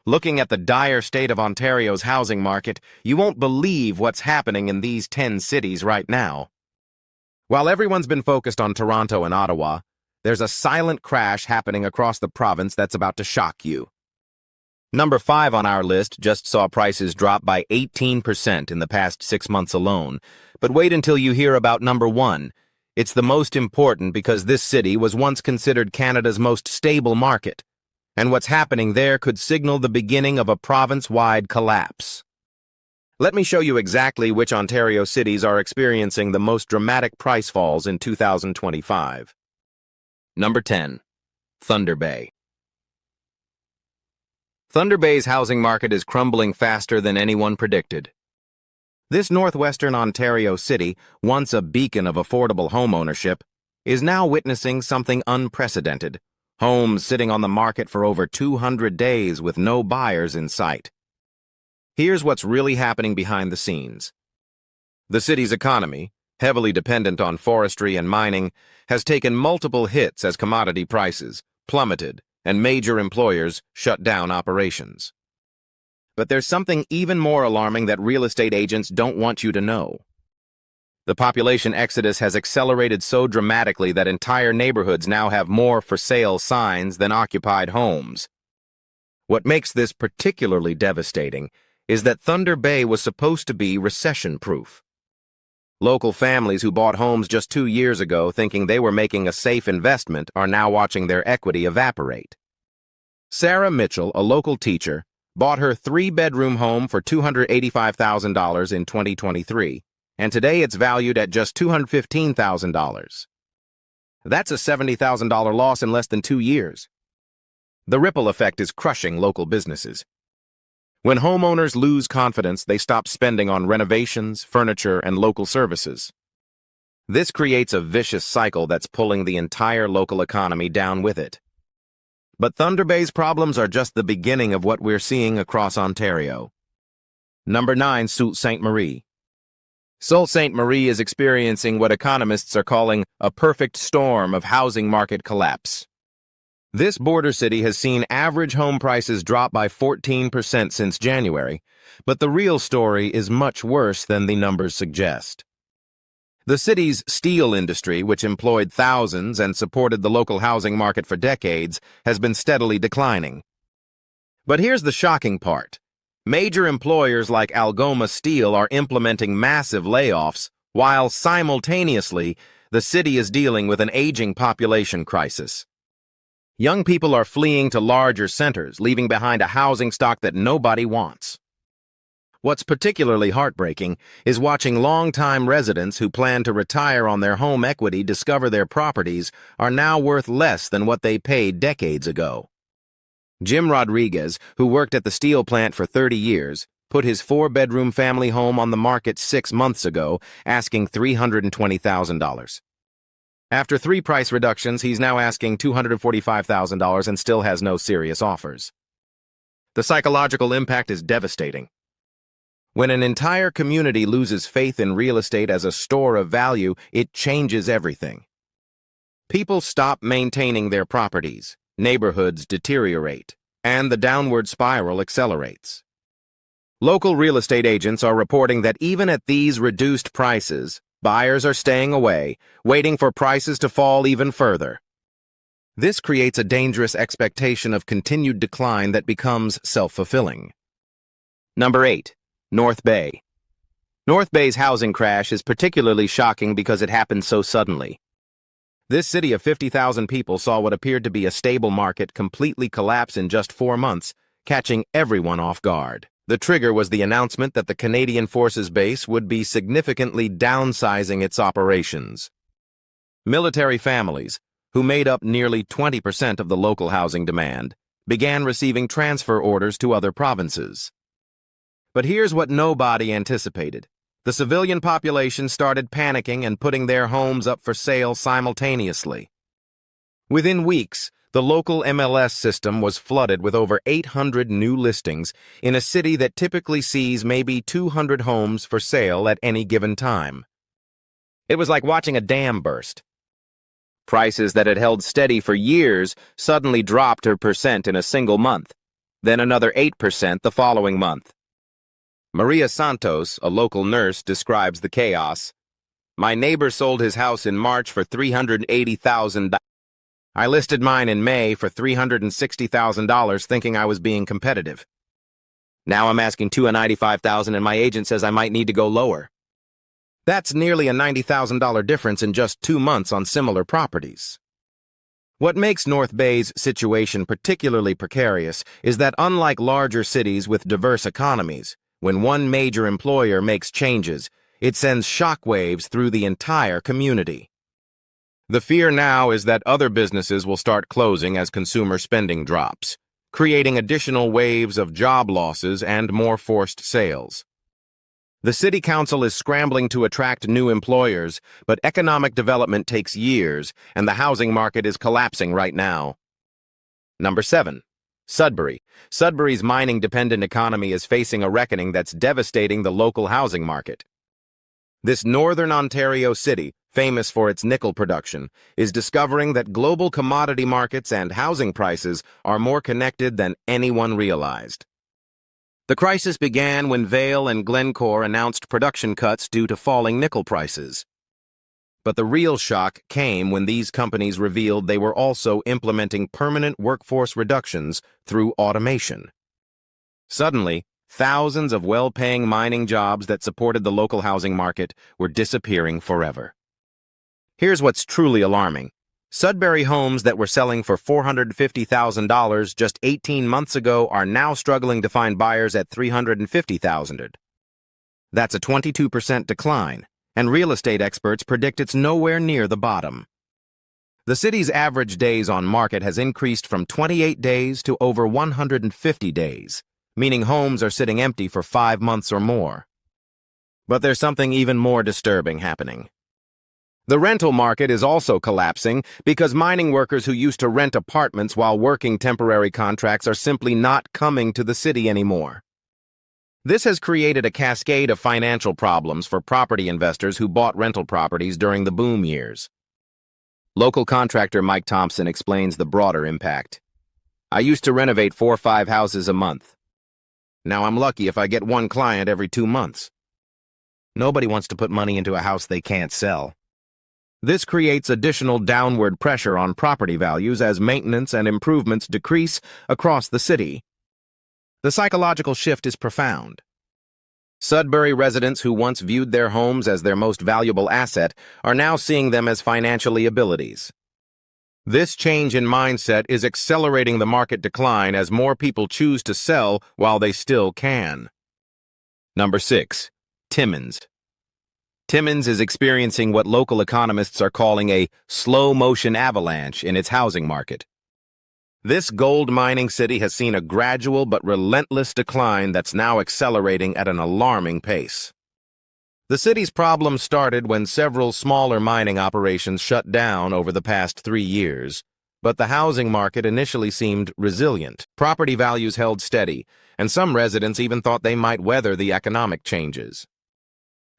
Looking at the dire state of Ontario's housing market, you won't believe what's happening in these 10 cities right now. While everyone's been focused on Toronto and Ottawa, there's a silent crash happening across the province that's about to shock you. Number 5 on our list just saw prices drop by 18% in the past 6 months alone. But wait until you hear about number 1. It's the most important because this city was once considered Canada's most stable market, and what's happening there could signal the beginning of a province-wide collapse. Let me show you exactly which Ontario cities are experiencing the most dramatic price falls in 2025. Number 10. Thunder Bay. Thunder Bay's housing market is crumbling faster than anyone predicted. This northwestern Ontario city, once a beacon of affordable homeownership, is now witnessing something unprecedented. Homes sitting on the market for over 200 days with no buyers in sight. Here's what's really happening behind the scenes. The city's economy, heavily dependent on forestry and mining, has taken multiple hits as commodity prices plummeted and major employers shut down operations. But there's something even more alarming that real estate agents don't want you to know. The population exodus has accelerated so dramatically that entire neighborhoods now have more for sale signs than occupied homes. What makes this particularly devastating is that Thunder Bay was supposed to be recession-proof. Local families who bought homes just 2 years ago thinking they were making a safe investment are now watching their equity evaporate. Sarah Mitchell, a local teacher, bought her 3-bedroom home for $285,000 in 2023, and today it's valued at just $215,000. That's a $70,000 loss in less than 2 years. The ripple effect is crushing local businesses. When homeowners lose confidence, they stop spending on renovations, furniture, and local services. This creates a vicious cycle that's pulling the entire local economy down with it. But Thunder Bay's problems are just the beginning of what we're seeing across Ontario. Number 9, Sault Ste. Marie. Sault Ste. Marie is experiencing what economists are calling a perfect storm of housing market collapse. This border city has seen average home prices drop by 14% since January, but the real story is much worse than the numbers suggest. The city's steel industry, which employed thousands and supported the local housing market for decades, has been steadily declining. But here's the shocking part. Major employers like Algoma Steel are implementing massive layoffs, while simultaneously, the city is dealing with an aging population crisis. Young people are fleeing to larger centers, leaving behind a housing stock that nobody wants. What's particularly heartbreaking is watching longtime residents who plan to retire on their home equity discover their properties are now worth less than what they paid decades ago. Jim Rodriguez, who worked at the steel plant for 30 years, put his 4-bedroom family home on the market 6 months ago, asking $320,000. After 3 price reductions, he's now asking $245,000 and still has no serious offers. The psychological impact is devastating. When an entire community loses faith in real estate as a store of value, it changes everything. People stop maintaining their properties, neighborhoods deteriorate, and the downward spiral accelerates. Local real estate agents are reporting that even at these reduced prices, buyers are staying away, waiting for prices to fall even further. This creates a dangerous expectation of continued decline that becomes self-fulfilling. Number 8. North Bay. North Bay's housing crash is particularly shocking because it happened so suddenly. This city of 50,000 people saw what appeared to be a stable market completely collapse in just 4 months, catching everyone off guard. The trigger was the announcement that the Canadian Forces Base would be significantly downsizing its operations. Military families, who made up nearly 20% of the local housing demand, began receiving transfer orders to other provinces. But here's what nobody anticipated. The civilian population started panicking and putting their homes up for sale simultaneously. Within weeks, the local MLS system was flooded with over 800 new listings in a city that typically sees maybe 200 homes for sale at any given time. It was like watching a dam burst. Prices that had held steady for years suddenly dropped a percent in a single month, then another 8% the following month. Maria Santos, a local nurse, describes the chaos. My neighbor sold his house in March for $380,000. I listed mine in May for $360,000 thinking I was being competitive. Now I'm asking $295,000 and my agent says I might need to go lower. That's nearly a $90,000 difference in just 2 months on similar properties. What makes North Bay's situation particularly precarious is that unlike larger cities with diverse economies, when one major employer makes changes, it sends shockwaves through the entire community. The fear now is that other businesses will start closing as consumer spending drops, creating additional waves of job losses and more forced sales. The City Council is scrambling to attract new employers, but economic development takes years, and the housing market is collapsing right now. Number 7. Sudbury. Sudbury's mining-dependent economy is facing a reckoning that's devastating the local housing market. This northern Ontario city, famous for its nickel production, is discovering that global commodity markets and housing prices are more connected than anyone realized. The crisis began when Vail and Glencore announced production cuts due to falling nickel prices. But the real shock came when these companies revealed they were also implementing permanent workforce reductions through automation. Suddenly, thousands of well-paying mining jobs that supported the local housing market were disappearing forever. Here's what's truly alarming. Sudbury homes that were selling for $450,000 just 18 months ago are now struggling to find buyers at $350,000. That's a 22% decline, and real estate experts predict it's nowhere near the bottom. The city's average days on market has increased from 28 days to over 150 days, meaning homes are sitting empty for 5 months or more. But there's something even more disturbing happening. The rental market is also collapsing because mining workers who used to rent apartments while working temporary contracts are simply not coming to the city anymore. This has created a cascade of financial problems for property investors who bought rental properties during the boom years. Local contractor Mike Thompson explains the broader impact. I used to renovate 4 or 5 houses a month. Now I'm lucky if I get one client every 2 months. Nobody wants to put money into a house they can't sell. This creates additional downward pressure on property values as maintenance and improvements decrease across the city. The psychological shift is profound. Sudbury residents who once viewed their homes as their most valuable asset are now seeing them as financial liabilities. This change in mindset is accelerating the market decline as more people choose to sell while they still can. Number 6. Timmins. Timmins is experiencing what local economists are calling a slow-motion avalanche in its housing market. This gold mining city has seen a gradual but relentless decline that's now accelerating at an alarming pace. The city's problems started when several smaller mining operations shut down over the past 3 years, but the housing market initially seemed resilient. Property values held steady, and some residents even thought they might weather the economic changes.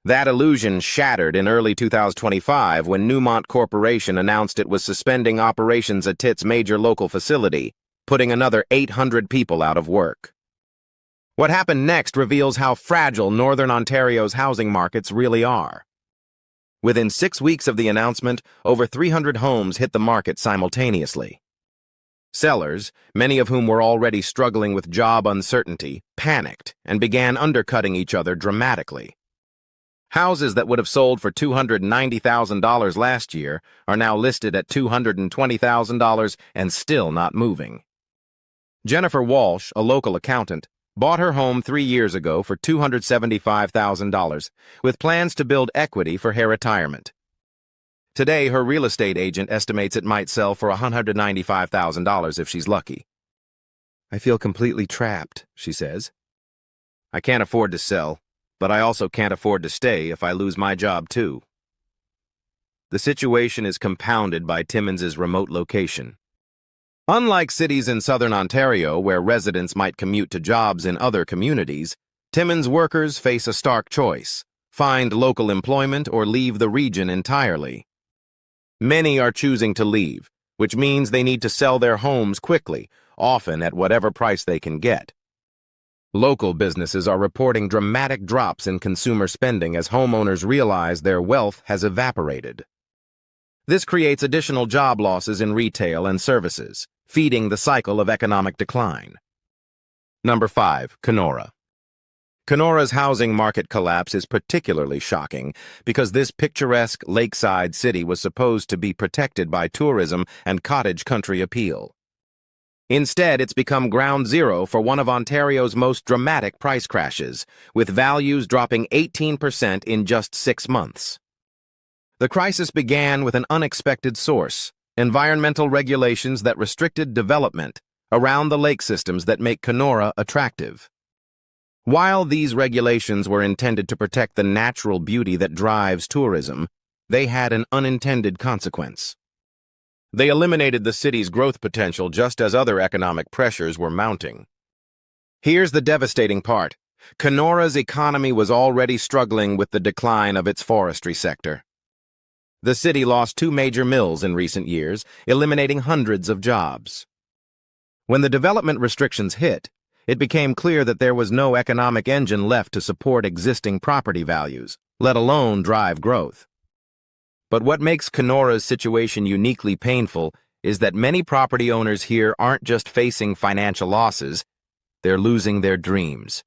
That illusion shattered in early 2025 when Newmont Corporation announced it was suspending operations at its major local facility, putting another 800 people out of work. What happened next reveals how fragile Northern Ontario's housing markets really are. Within 6 weeks of the announcement, over 300 homes hit the market simultaneously. Sellers, many of whom were already struggling with job uncertainty, panicked and began undercutting each other dramatically. Houses that would have sold for $290,000 last year are now listed at $220,000 and still not moving. Jennifer Walsh, a local accountant, bought her home 3 years ago for $275,000, with plans to build equity for her retirement. Today, her real estate agent estimates it might sell for $195,000 if she's lucky. I feel completely trapped, she says. I can't afford to sell, but I also can't afford to stay if I lose my job too. The situation is compounded by Timmins' remote location. Unlike cities in southern Ontario where residents might commute to jobs in other communities, Timmins workers face a stark choice: find local employment or leave the region entirely. Many are choosing to leave, which means they need to sell their homes quickly, often at whatever price they can get. Local businesses are reporting dramatic drops in consumer spending as homeowners realize their wealth has evaporated. This creates additional job losses in retail and services, feeding the cycle of economic decline. Number 5. Kenora. Kenora's housing market collapse is particularly shocking because this picturesque lakeside city was supposed to be protected by tourism and cottage country appeal. Instead, it's become ground zero for one of Ontario's most dramatic price crashes, with values dropping 18% in just 6 months. The crisis began with an unexpected source: environmental regulations that restricted development around the lake systems that make Kenora attractive. While these regulations were intended to protect the natural beauty that drives tourism, they had an unintended consequence. They eliminated the city's growth potential just as other economic pressures were mounting. Here's the devastating part. Kenora's economy was already struggling with the decline of its forestry sector. The city lost 2 major mills in recent years, eliminating hundreds of jobs. When the development restrictions hit, it became clear that there was no economic engine left to support existing property values, let alone drive growth. But what makes Kenora's situation uniquely painful is that many property owners here aren't just facing financial losses, they're losing their dreams.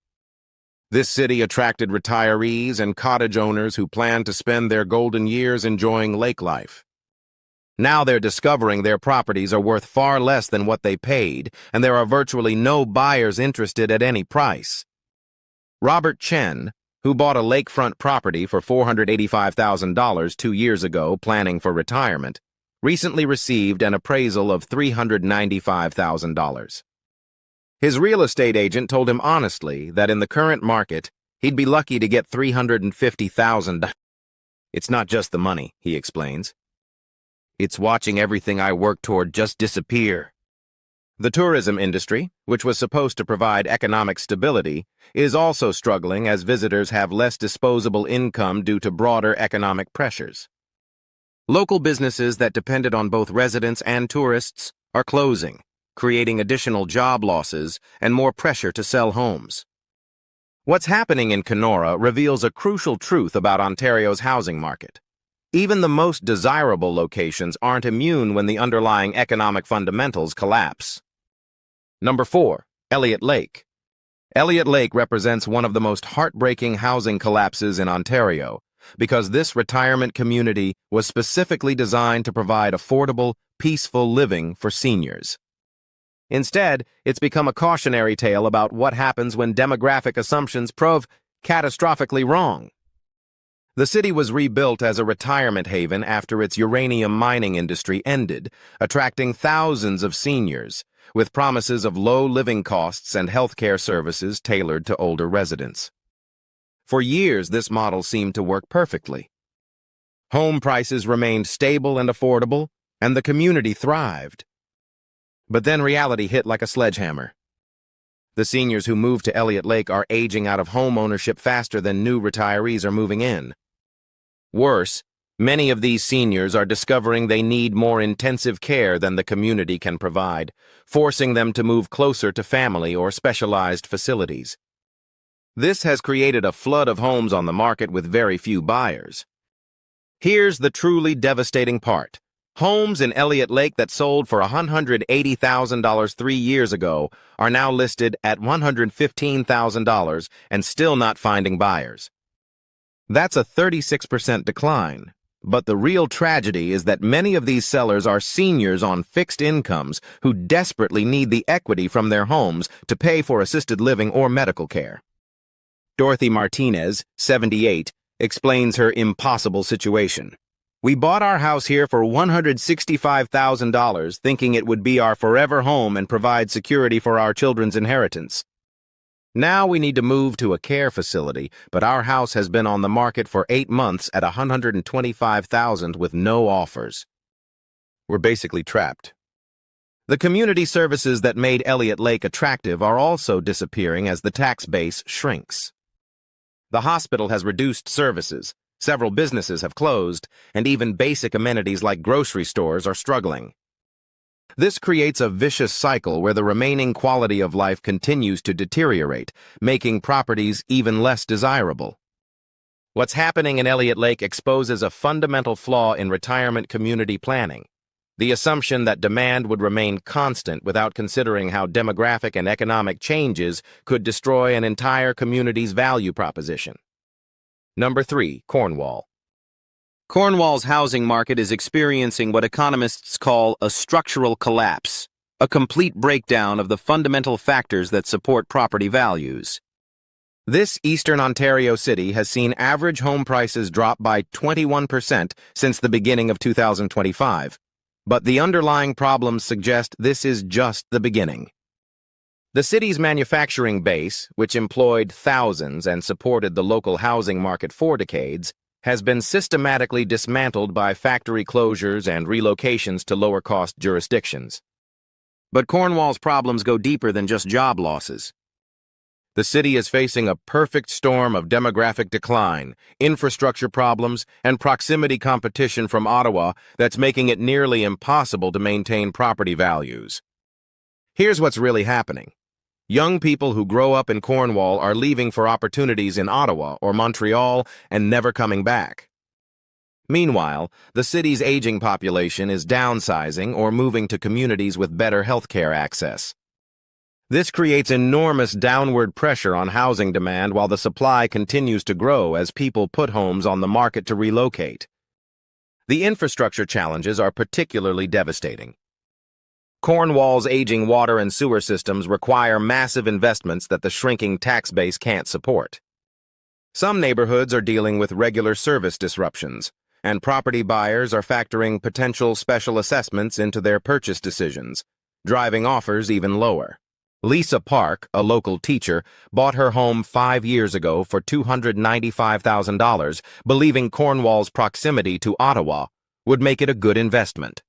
This city attracted retirees and cottage owners who planned to spend their golden years enjoying lake life. Now they're discovering their properties are worth far less than what they paid, and there are virtually no buyers interested at any price. Robert Chen, who bought a lakefront property for $485,000 2 years ago planning for retirement, recently received an appraisal of $395,000. His real estate agent told him honestly that in the current market, he'd be lucky to get $350,000. It's not just the money, he explains. It's watching everything I work toward just disappear. The tourism industry, which was supposed to provide economic stability, is also struggling as visitors have less disposable income due to broader economic pressures. Local businesses that depended on both residents and tourists are closing, creating additional job losses and more pressure to sell homes. What's happening in Kenora reveals a crucial truth about Ontario's housing market. Even the most desirable locations aren't immune when the underlying economic fundamentals collapse. Number 4. Elliott Lake. Elliott Lake represents one of the most heartbreaking housing collapses in Ontario because this retirement community was specifically designed to provide affordable, peaceful living for seniors. Instead, it's become a cautionary tale about what happens when demographic assumptions prove catastrophically wrong. The city was rebuilt as a retirement haven after its uranium mining industry ended, attracting thousands of seniors, with promises of low living costs and healthcare services tailored to older residents. For years, this model seemed to work perfectly. Home prices remained stable and affordable, and the community thrived. But then reality hit like a sledgehammer. The seniors who moved to Elliott Lake are aging out of home ownership faster than new retirees are moving in. Worse, many of these seniors are discovering they need more intensive care than the community can provide, forcing them to move closer to family or specialized facilities. This has created a flood of homes on the market with very few buyers. Here's the truly devastating part. Homes in Elliott Lake that sold for $180,000 3 years ago are now listed at $115,000 and still not finding buyers. That's a 36% decline, but the real tragedy is that many of these sellers are seniors on fixed incomes who desperately need the equity from their homes to pay for assisted living or medical care. Dorothy Martinez, 78, explains her impossible situation. We bought our house here for $165,000, thinking it would be our forever home and provide security for our children's inheritance. Now we need to move to a care facility, but our house has been on the market for 8 months at $125,000 with no offers. We're basically trapped. The community services that made Elliott Lake attractive are also disappearing as the tax base shrinks. The hospital has reduced services, several businesses have closed, and even basic amenities like grocery stores are struggling. This creates a vicious cycle where the remaining quality of life continues to deteriorate, making properties even less desirable. What's happening in Elliott Lake exposes a fundamental flaw in retirement community planning: the assumption that demand would remain constant without considering how demographic and economic changes could destroy an entire community's value proposition. Number 3, Cornwall. Cornwall's housing market is experiencing what economists call a structural collapse, a complete breakdown of the fundamental factors that support property values. This eastern Ontario city has seen average home prices drop by 21% since the beginning of 2025, but the underlying problems suggest this is just the beginning. The city's manufacturing base, which employed thousands and supported the local housing market for decades, has been systematically dismantled by factory closures and relocations to lower-cost jurisdictions. But Cornwall's problems go deeper than just job losses. The city is facing a perfect storm of demographic decline, infrastructure problems, and proximity competition from Ottawa that's making it nearly impossible to maintain property values. Here's what's really happening. Young people who grow up in Cornwall are leaving for opportunities in Ottawa or Montreal and never coming back. Meanwhile, the city's aging population is downsizing or moving to communities with better healthcare access. This creates enormous downward pressure on housing demand while the supply continues to grow as people put homes on the market to relocate. The infrastructure challenges are particularly devastating. Cornwall's aging water and sewer systems require massive investments that the shrinking tax base can't support. Some neighborhoods are dealing with regular service disruptions, and property buyers are factoring potential special assessments into their purchase decisions, driving offers even lower. Lisa Park, a local teacher, bought her home 5 years ago for $295,000, believing Cornwall's proximity to Ottawa would make it a good investment.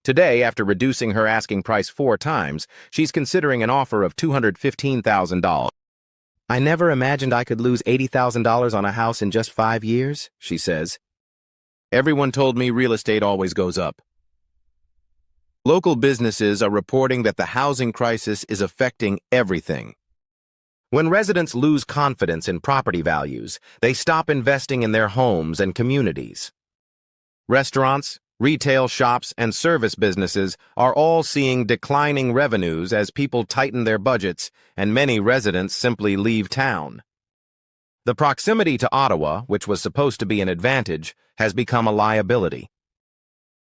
Today, after reducing her asking price 4 times, she's considering an offer of $215,000. "I never imagined I could lose $80,000 on a house in just 5 years, she says. "Everyone told me real estate always goes up." Local businesses are reporting that the housing crisis is affecting everything. When residents lose confidence in property values, they stop investing in their homes and communities. Restaurants, retail shops, and service businesses are all seeing declining revenues as people tighten their budgets and many residents simply leave town. The proximity to Ottawa, which was supposed to be an advantage, has become a liability.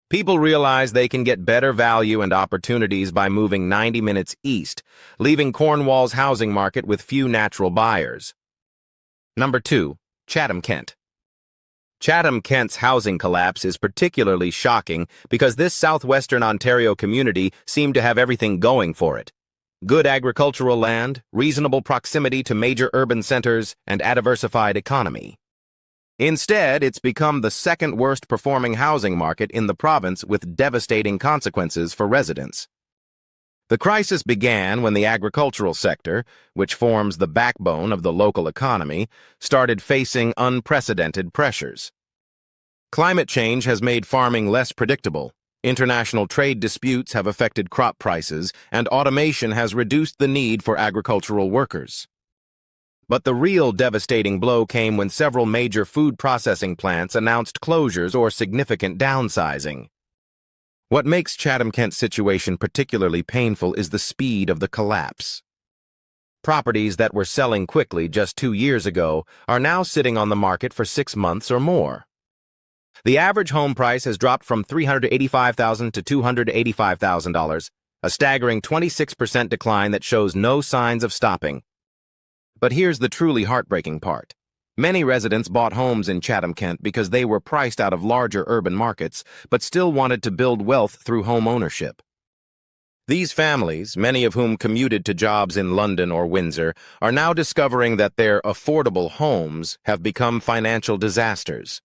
People realize they can get better value and opportunities by moving 90 minutes east, leaving Cornwall's housing market with few natural buyers. Number 2, Chatham-Kent. Chatham-Kent's housing collapse is particularly shocking because this southwestern Ontario community seemed to have everything going for it: good agricultural land, reasonable proximity to major urban centers, and a diversified economy. Instead, it's become the second worst performing housing market in the province with devastating consequences for residents. The crisis began when the agricultural sector, which forms the backbone of the local economy, started facing unprecedented pressures. Climate change has made farming less predictable, international trade disputes have affected crop prices, and automation has reduced the need for agricultural workers. But the real devastating blow came when several major food processing plants announced closures or significant downsizing. What makes Chatham-Kent's situation particularly painful is the speed of the collapse. Properties that were selling quickly just 2 years ago are now sitting on the market for 6 months or more. The average home price has dropped from $385,000 to $285,000, a staggering 26% decline that shows no signs of stopping. But here's the truly heartbreaking part. Many residents bought homes in Chatham-Kent because they were priced out of larger urban markets, but still wanted to build wealth through home ownership. These families, many of whom commuted to jobs in London or Windsor, are now discovering that their affordable homes have become financial disasters.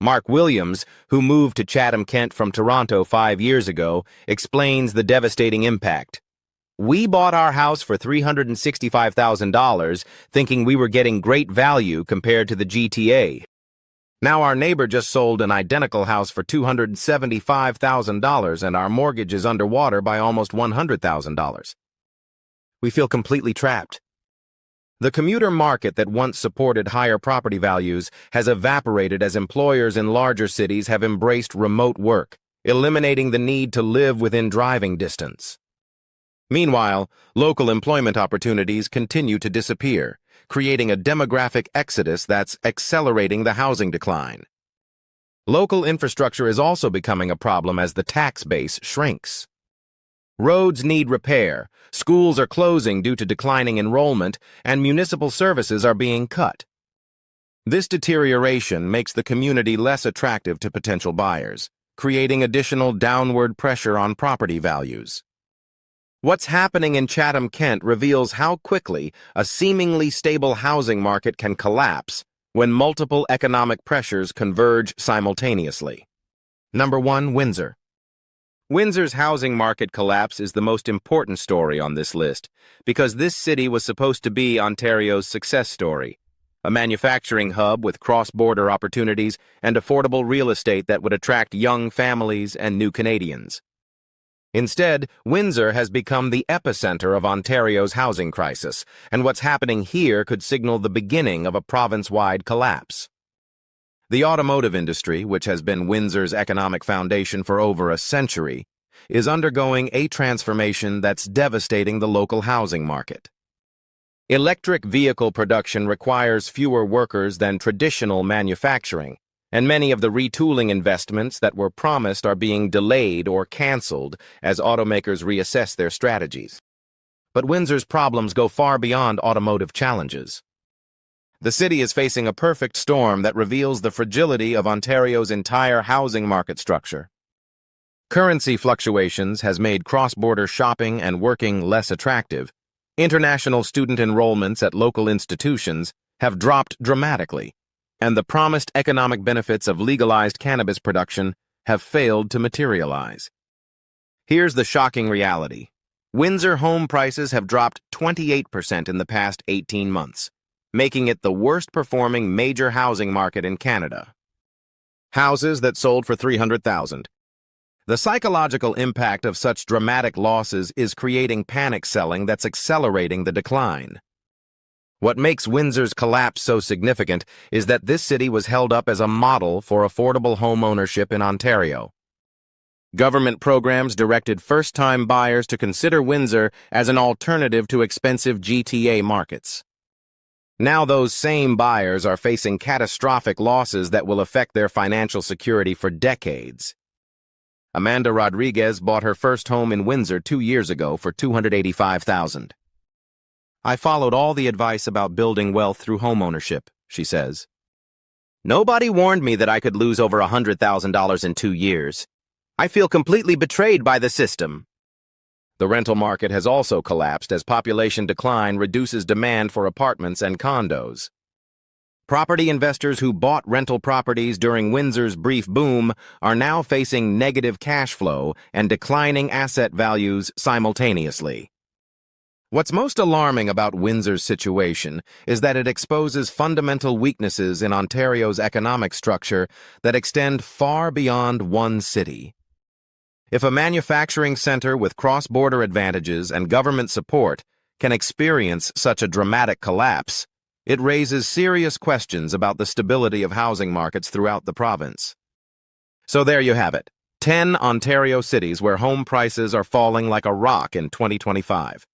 Mark Williams, who moved to Chatham-Kent from Toronto 5 years ago, explains the devastating impact. "We bought our house for $365,000, thinking we were getting great value compared to the GTA. Now our neighbor just sold an identical house for $275,000 and our mortgage is underwater by almost $100,000. We feel completely trapped. The commuter market that once supported higher property values has evaporated as employers in larger cities have embraced remote work, eliminating the need to live within driving distance. Meanwhile, local employment opportunities continue to disappear, creating a demographic exodus that's accelerating the housing decline. Local infrastructure is also becoming a problem as the tax base shrinks. Roads need repair, schools are closing due to declining enrollment, and municipal services are being cut. This deterioration makes the community less attractive to potential buyers, creating additional downward pressure on property values. What's happening in Chatham, Kent reveals how quickly a seemingly stable housing market can collapse when multiple economic pressures converge simultaneously. Number 1, Windsor. Windsor's housing market collapse is the most important story on this list because this city was supposed to be Ontario's success story, a manufacturing hub with cross-border opportunities and affordable real estate that would attract young families and new Canadians. Instead, Windsor has become the epicenter of Ontario's housing crisis, and what's happening here could signal the beginning of a province-wide collapse. The automotive industry, which has been Windsor's economic foundation for over a century, is undergoing a transformation that's devastating the local housing market. Electric vehicle production requires fewer workers than traditional manufacturing, and many of the retooling investments that were promised are being delayed or canceled as automakers reassess their strategies. But Windsor's problems go far beyond automotive challenges. The city is facing a perfect storm that reveals the fragility of Ontario's entire housing market structure. Currency fluctuations has made cross-border shopping and working less attractive. International student enrollments at local institutions have dropped dramatically, and the promised economic benefits of legalized cannabis production have failed to materialize. Here's the shocking reality. Windsor home prices have dropped 28% in the past 18 months. Making it the worst-performing major housing market in Canada. Houses that sold for $300,000. The psychological impact of such dramatic losses is creating panic selling that's accelerating the decline. What makes Windsor's collapse so significant is that this city was held up as a model for affordable home ownership in Ontario. Government programs directed first-time buyers to consider Windsor as an alternative to expensive GTA markets. Now those same buyers are facing catastrophic losses that will affect their financial security for decades. Amanda Rodriguez bought her first home in Windsor 2 years ago for $285,000. I followed all the advice about building wealth through homeownership, she says. Nobody warned me that I could lose over $100,000 in 2 years. I feel completely betrayed by the system. The rental market has also collapsed as population decline reduces demand for apartments and condos. Property investors who bought rental properties during Windsor's brief boom are now facing negative cash flow and declining asset values simultaneously. What's most alarming about Windsor's situation is that it exposes fundamental weaknesses in Ontario's economic structure that extend far beyond one city. If a manufacturing center with cross-border advantages and government support can experience such a dramatic collapse, it raises serious questions about the stability of housing markets throughout the province. So there you have it, 10 Ontario cities where home prices are falling like a rock in 2025.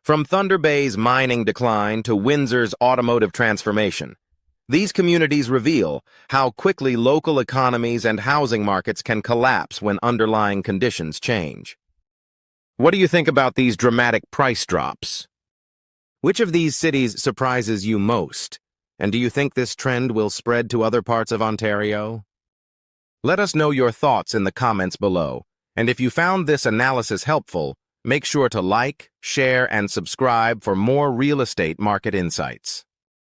From Thunder Bay's mining decline to Windsor's automotive transformation, these communities reveal how quickly local economies and housing markets can collapse when underlying conditions change. What do you think about these dramatic price drops? Which of these cities surprises you most? And do you think this trend will spread to other parts of Ontario? Let us know your thoughts in the comments below. And if you found this analysis helpful, make sure to like, share, and subscribe for more real estate market insights.